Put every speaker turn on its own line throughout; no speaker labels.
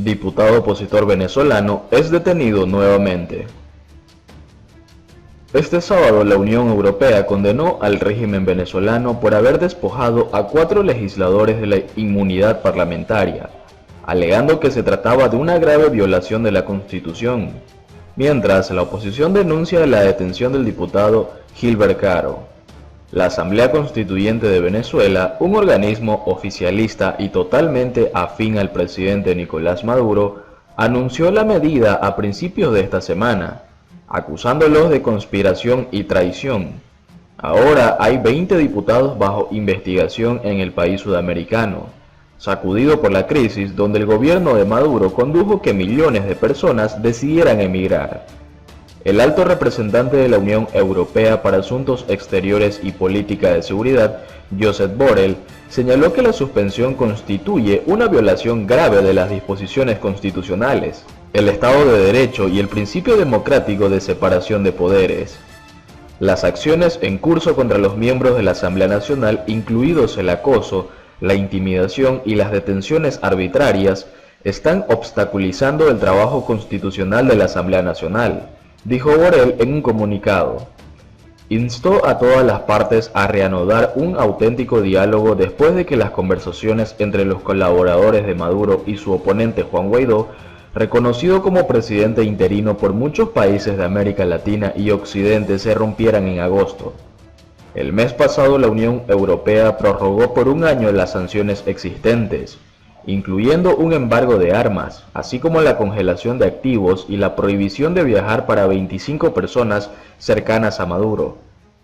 Diputado opositor venezolano es detenido nuevamente. Este sábado la Unión Europea condenó al régimen venezolano por haber despojado a 4 legisladores de la inmunidad parlamentaria, alegando que se trataba de una grave violación de la Constitución, mientras la oposición denuncia la detención del diputado Gilbert Caro. La Asamblea Constituyente de Venezuela, un organismo oficialista y totalmente afín al presidente Nicolás Maduro, anunció la medida a principios de esta semana, acusándolos de conspiración y traición. Ahora hay 20 diputados bajo investigación en el país sudamericano, sacudido por la crisis donde el gobierno de Maduro condujo que millones de personas decidieran emigrar. El alto representante de la Unión Europea para Asuntos Exteriores y Política de Seguridad, Josep Borrell, señaló que la suspensión constituye una violación grave de las disposiciones constitucionales, el Estado de Derecho y el principio democrático de separación de poderes. Las acciones en curso contra los miembros de la Asamblea Nacional, incluidos el acoso, la intimidación y las detenciones arbitrarias, están obstaculizando el trabajo constitucional de la Asamblea Nacional, dijo Borrell en un comunicado. Instó a todas las partes a reanudar un auténtico diálogo después de que las conversaciones entre los colaboradores de Maduro y su oponente Juan Guaidó, reconocido como presidente interino por muchos países de América Latina y Occidente, se rompieran en agosto. El mes pasado la Unión Europea prorrogó por un año las sanciones existentes, incluyendo un embargo de armas, así como la congelación de activos y la prohibición de viajar para 25 personas cercanas a Maduro,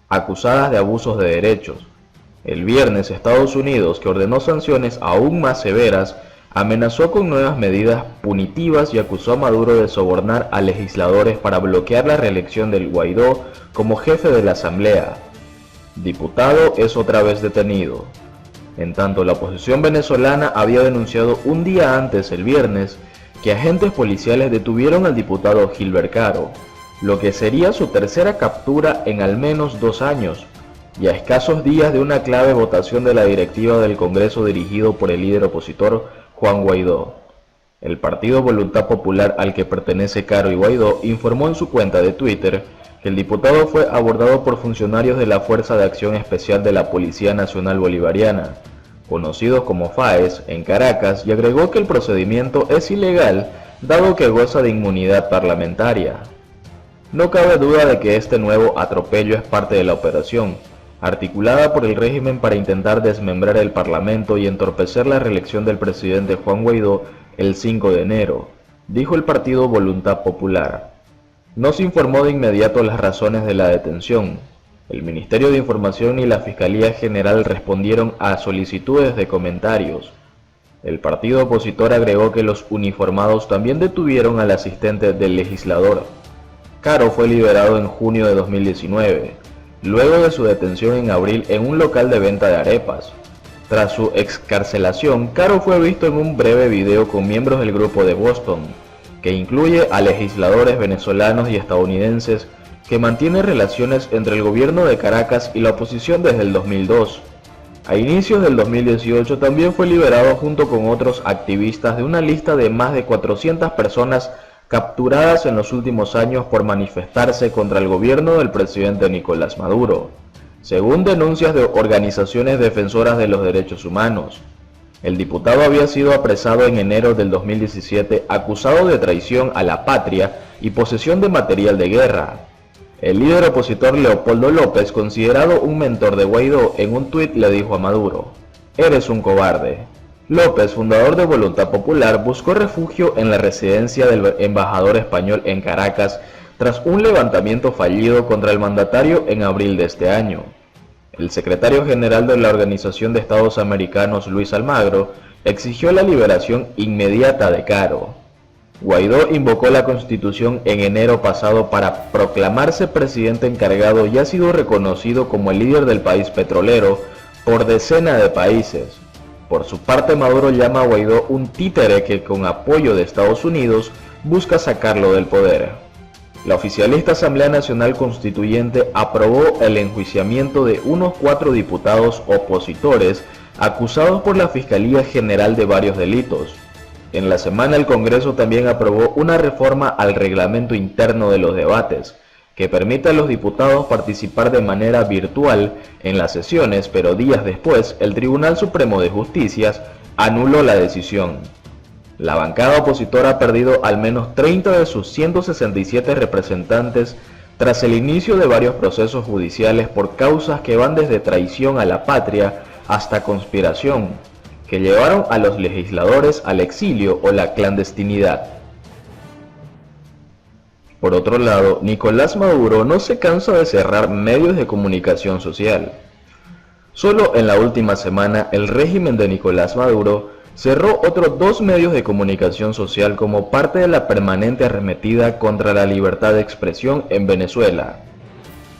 acusadas de abusos de derechos. El viernes, Estados Unidos, que ordenó sanciones aún más severas, amenazó con nuevas medidas punitivas y acusó a Maduro de sobornar a legisladores para bloquear la reelección del Guaidó como jefe de la Asamblea. Diputado es otra vez detenido. En tanto, la oposición venezolana había denunciado un día antes, el viernes, que agentes policiales detuvieron al diputado Gilbert Caro, lo que sería su tercera captura en al menos 2 años, y a escasos días de una clave votación de la directiva del Congreso dirigido por el líder opositor Juan Guaidó. El partido Voluntad Popular al que pertenece Caro y Guaidó informó en su cuenta de Twitter que el diputado fue abordado por funcionarios de la Fuerza de Acción Especial de la Policía Nacional Bolivariana, conocidos como FAES, en Caracas, y agregó que el procedimiento es ilegal dado que goza de inmunidad parlamentaria. No cabe duda de que este nuevo atropello es parte de la operación, articulada por el régimen para intentar desmembrar el Parlamento y entorpecer la reelección del presidente Juan Guaidó el 5 de enero, dijo el partido Voluntad Popular. No se informó de inmediato las razones de la detención. El Ministerio de Información y la Fiscalía General respondieron a solicitudes de comentarios. El partido opositor agregó que los uniformados también detuvieron al asistente del legislador. Caro fue liberado en junio de 2019, luego de su detención en abril en un local de venta de arepas. Tras su excarcelación, Caro fue visto en un breve video con miembros del grupo de Boston, que incluye a legisladores venezolanos y estadounidenses que mantiene relaciones entre el gobierno de Caracas y la oposición desde el 2002. A inicios del 2018 también fue liberado junto con otros activistas de una lista de más de 400 personas capturadas en los últimos años por manifestarse contra el gobierno del presidente Nicolás Maduro, según denuncias de organizaciones defensoras de los derechos humanos. El diputado había sido apresado en enero del 2017 acusado de traición a la patria y posesión de material de guerra. El líder opositor Leopoldo López, considerado un mentor de Guaidó, en un tuit le dijo a Maduro: "Eres un cobarde". López, fundador de Voluntad Popular, buscó refugio en la residencia del embajador español en Caracas tras un levantamiento fallido contra el mandatario en abril de este año. El secretario general de la Organización de Estados Americanos, Luis Almagro, exigió la liberación inmediata de Caro. Guaidó invocó la Constitución en enero pasado para proclamarse presidente encargado y ha sido reconocido como el líder del país petrolero por decenas de países. Por su parte, Maduro llama a Guaidó un títere que, con apoyo de Estados Unidos, busca sacarlo del poder. La oficialista Asamblea Nacional Constituyente aprobó el enjuiciamiento de unos 4 diputados opositores acusados por la Fiscalía General de varios delitos. En la semana el Congreso también aprobó una reforma al reglamento interno de los debates, que permite a los diputados participar de manera virtual en las sesiones, pero días después el Tribunal Supremo de Justicia anuló la decisión. La bancada opositora ha perdido al menos 30 de sus 167 representantes tras el inicio de varios procesos judiciales por causas que van desde traición a la patria hasta conspiración, que llevaron a los legisladores al exilio o la clandestinidad. Por otro lado, Nicolás Maduro no se cansa de cerrar medios de comunicación social. Solo en la última semana, el régimen de Nicolás Maduro cerró otros 2 medios de comunicación social como parte de la permanente arremetida contra la libertad de expresión en Venezuela.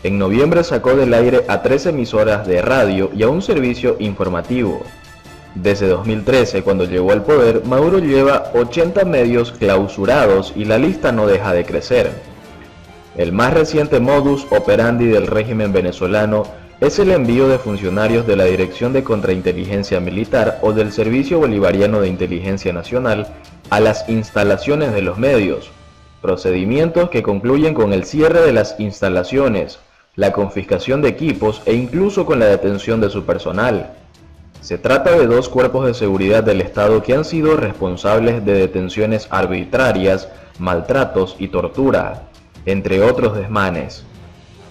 En noviembre sacó del aire a 3 emisoras de radio y a un servicio informativo. Desde 2013, cuando llegó al poder, Maduro lleva 80 medios clausurados y la lista no deja de crecer. El más reciente modus operandi del régimen venezolano es el envío de funcionarios de la Dirección de Contrainteligencia Militar o del Servicio Bolivariano de Inteligencia Nacional a las instalaciones de los medios, procedimientos que concluyen con el cierre de las instalaciones, la confiscación de equipos e incluso con la detención de su personal. Se trata de 2 cuerpos de seguridad del Estado que han sido responsables de detenciones arbitrarias, maltratos y tortura, entre otros desmanes,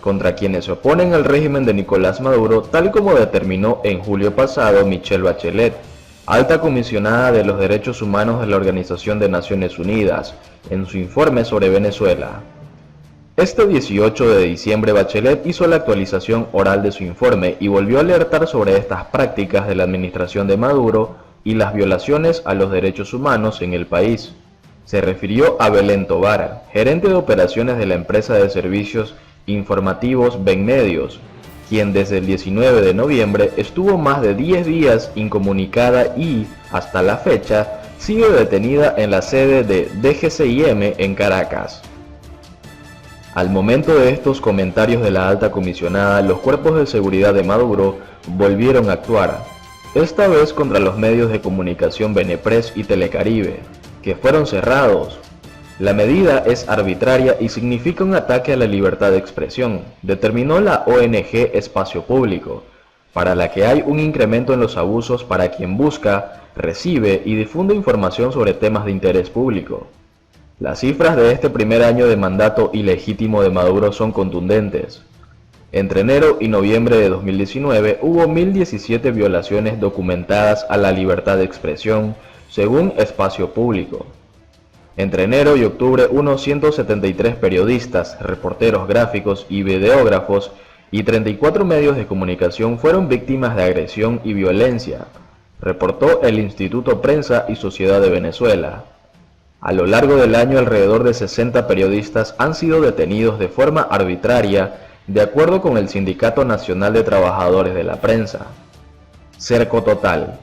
contra quienes se oponen al régimen de Nicolás Maduro, tal como determinó en julio pasado Michelle Bachelet, alta comisionada de los derechos humanos de la Organización de Naciones Unidas, en su informe sobre Venezuela. Este 18 de diciembre Bachelet hizo la actualización oral de su informe y volvió a alertar sobre estas prácticas de la administración de Maduro y las violaciones a los derechos humanos en el país. Se refirió a Belén Tobar, gerente de operaciones de la empresa de servicios informativos Venmedios, quien desde el 19 de noviembre estuvo más de 10 días incomunicada y, hasta la fecha, sigue detenida en la sede de DGCIM en Caracas. Al momento de estos comentarios de la alta comisionada, los cuerpos de seguridad de Maduro volvieron a actuar, esta vez contra los medios de comunicación Venepres y Telecaribe, que fueron cerrados. La medida es arbitraria y significa un ataque a la libertad de expresión, determinó la ONG Espacio Público, para la que hay un incremento en los abusos para quien busca, recibe y difunde información sobre temas de interés público. Las cifras de este primer año de mandato ilegítimo de Maduro son contundentes. Entre enero y noviembre de 2019 hubo 1.017 violaciones documentadas a la libertad de expresión, según Espacio Público. Entre enero y octubre, unos 173 periodistas, reporteros gráficos y videógrafos y 34 medios de comunicación fueron víctimas de agresión y violencia, reportó el Instituto Prensa y Sociedad de Venezuela. A lo largo del año, alrededor de 60 periodistas han sido detenidos de forma arbitraria, de acuerdo con el Sindicato Nacional de Trabajadores de la Prensa. Cerco total.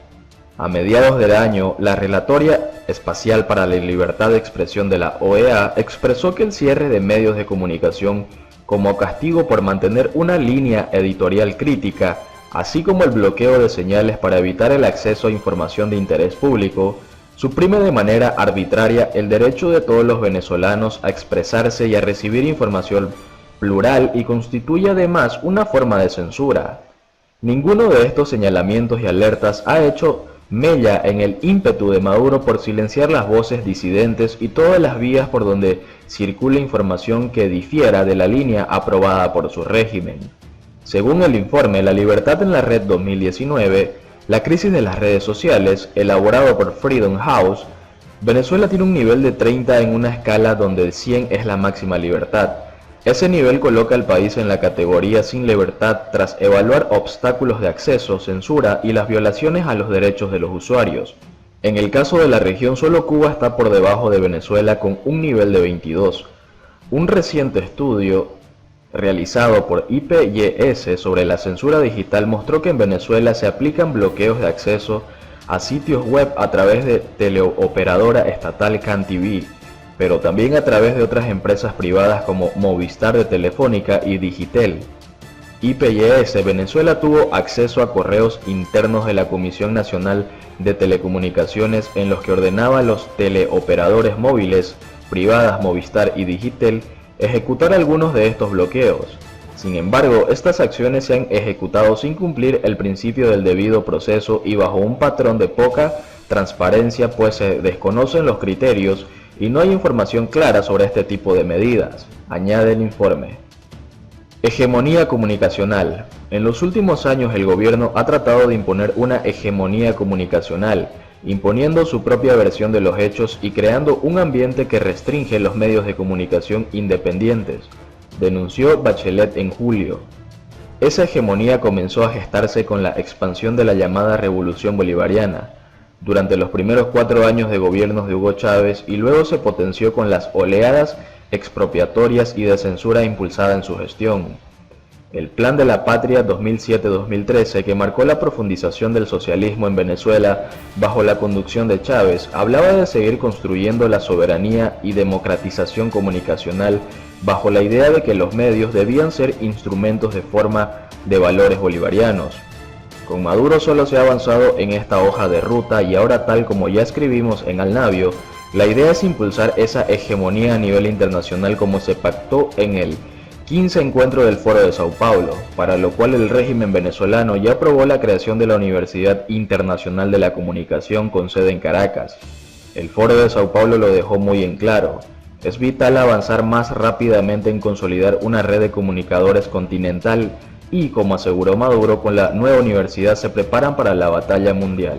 A mediados del año, la Relatoria Espacial para la Libertad de Expresión de la OEA expresó que el cierre de medios de comunicación como castigo por mantener una línea editorial crítica, así como el bloqueo de señales para evitar el acceso a información de interés público, suprime de manera arbitraria el derecho de todos los venezolanos a expresarse y a recibir información plural y constituye además una forma de censura. Ninguno de estos señalamientos y alertas ha hecho mella en el ímpetu de Maduro por silenciar las voces disidentes y todas las vías por donde circula información que difiera de la línea aprobada por su régimen. Según el informe La Libertad en la Red 2019, la crisis de las redes sociales, elaborado por Freedom House, Venezuela tiene un nivel de 30 en una escala donde el 100 es la máxima libertad. Ese nivel coloca al país en la categoría sin libertad tras evaluar obstáculos de acceso, censura y las violaciones a los derechos de los usuarios. En el caso de la región, solo Cuba está por debajo de Venezuela con un nivel de 22. Un reciente estudio realizado por IPYS sobre la censura digital mostró que en Venezuela se aplican bloqueos de acceso a sitios web a través de teleoperadora estatal CanTV, pero también a través de otras empresas privadas como Movistar de Telefónica y Digitel. IPS, Venezuela tuvo acceso a correos internos de la Comisión Nacional de Telecomunicaciones en los que ordenaba a los teleoperadores móviles, privadas Movistar y Digitel, ejecutar algunos de estos bloqueos. Sin embargo, estas acciones se han ejecutado sin cumplir el principio del debido proceso y bajo un patrón de poca transparencia, pues se desconocen los criterios y no hay información clara sobre este tipo de medidas, añade el informe. Hegemonía comunicacional. En los últimos años el gobierno ha tratado de imponer una hegemonía comunicacional, imponiendo su propia versión de los hechos y creando un ambiente que restringe los medios de comunicación independientes, denunció Bachelet en julio. Esa hegemonía comenzó a gestarse con la expansión de la llamada Revolución Bolivariana, durante los primeros 4 años de gobiernos de Hugo Chávez y luego se potenció con las oleadas expropiatorias y de censura impulsada en su gestión. El Plan de la Patria 2007-2013, que marcó la profundización del socialismo en Venezuela bajo la conducción de Chávez, hablaba de seguir construyendo la soberanía y democratización comunicacional bajo la idea de que los medios debían ser instrumentos de forma de valores bolivarianos. Con Maduro solo se ha avanzado en esta hoja de ruta y ahora, tal como ya escribimos en Al Navio, la idea es impulsar esa hegemonía a nivel internacional como se pactó en el 15 encuentro del Foro de Sao Paulo, para lo cual el régimen venezolano ya aprobó la creación de la Universidad Internacional de la Comunicación con sede en Caracas. El Foro de Sao Paulo lo dejó muy en claro. Es vital avanzar más rápidamente en consolidar una red de comunicadores continental y, como aseguró Maduro, con la nueva universidad se preparan para la batalla mundial.